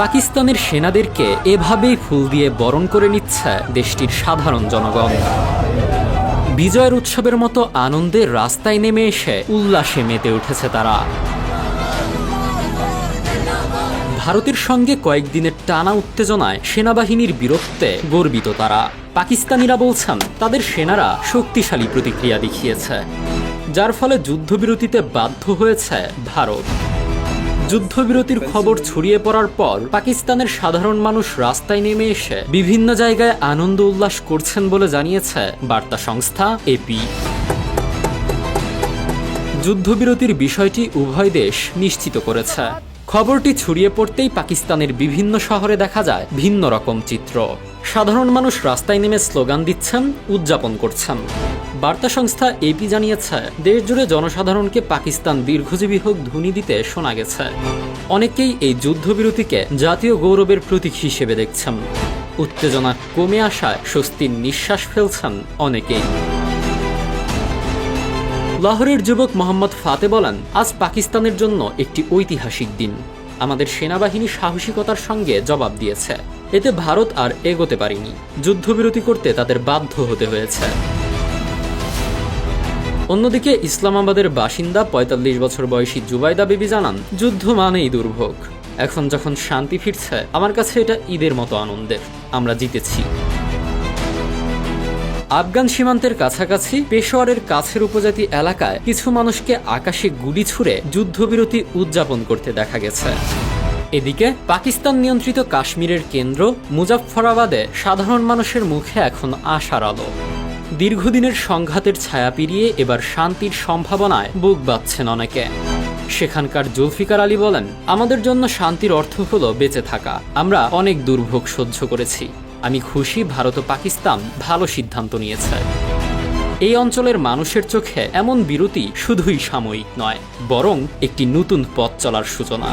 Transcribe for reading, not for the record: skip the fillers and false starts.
পাকিস্তানের সেনাদেরকে এভাবেই ফুল দিয়ে বরণ করে নিচ্ছে দেশটির সাধারণ জনগণ। বিজয়ের উৎসবের মতো আনন্দে রাস্তায় নেমে এসে উল্লাসে মেতে উঠেছে তারা। ভারতের সঙ্গে কয়েকদিনের টানা উত্তেজনায় সেনাবাহিনীর বীরত্বে গর্বিত তারা। পাকিস্তানিরা বলছেন তাদের সেনারা শক্তিশালী প্রতিক্রিয়া দেখিয়েছে, যার ফলে যুদ্ধবিরতিতে বাধ্য হয়েছে ভারত। যুদ্ধবিরতির খবর ছড়িয়ে পড়ার পর পাকিস্তানের সাধারণ মানুষ রাস্তায় নেমে এসে বিভিন্ন জায়গায় আনন্দ উল্লাস করছেন বলে জানিয়েছে বার্তা সংস্থা এপি। যুদ্ধবিরতির বিষয়টি উভয় দেশ নিশ্চিত করেছে। খবরটি ছড়িয়ে পড়তেই পাকিস্তানের বিভিন্ন শহরে দেখা যায় ভিন্ন রকম চিত্র। সাধারণ মানুষ রাস্তায় নেমে স্লোগান দিচ্ছেন, উদযাপন করছেন। বার্তা সংস্থা এপি জানিয়েছে, দেশজুড়ে জনসাধারণকে পাকিস্তান দীর্ঘজীবী হোক ধ্বনি দিতে শোনা গেছে। অনেকেই এই যুদ্ধবিরতিকে জাতীয় গৌরবের প্রতীক হিসেবে দেখছেন। উত্তেজনা কমে আসায় স্বস্তির নিঃশ্বাস ফেলছেন অনেকেই। লাহোরের যুবক মোহাম্মদ ফাতে বলেন, আজ পাকিস্তানের জন্য একটি ঐতিহাসিক দিন। আমাদের সেনাবাহিনী সাহসিকতার সঙ্গে জবাব দিয়েছে। এতে ভারত আর এগোতে পারেনি। যুদ্ধবিরতি করতে তাদের বাধ্য হতে হয়েছে। অন্যদিকে ইসলামাবাদের বাসিন্দা ৪৫ বছর বয়সী জুবাইদা বিবি জানান, যুদ্ধ মানেই দুর্ভোগ। এখন যখন শান্তি ফিরছে, আমার কাছে এটা ঈদের মতো আনন্দের। আমরা জিতেছি। আফগান সীমান্তের কাছাকাছি পেশোয়ারের কাছের উপজাতি এলাকায় কিছু মানুষকে আকাশে গুলি ছুড়ে যুদ্ধবিরতি উদযাপন করতে দেখা গেছে। এদিকে পাকিস্তান নিয়ন্ত্রিত কাশ্মীরের কেন্দ্র মুজাফফরাবাদে সাধারণ মানুষের মুখে এখন আশার আলো। দীর্ঘদিনের সংঘাতের ছায়া পেরিয়ে এবার শান্তির সম্ভাবনায় বুক বাঁধছেন অনেকে। সেখানকার জুলফিকার আলী বলেন, আমাদের জন্য শান্তির অর্থ হলো বেঁচে থাকা। আমরা অনেক দুর্ভোগ সহ্য করেছি। আমি খুশি ভারত ও পাকিস্তান ভালো সিদ্ধান্ত নিয়েছে। এই অঞ্চলের মানুষের চোখে এমন বিরতি শুধুই সাময়িক নয়, বরং একটি নতুন পথ চলার সূচনা।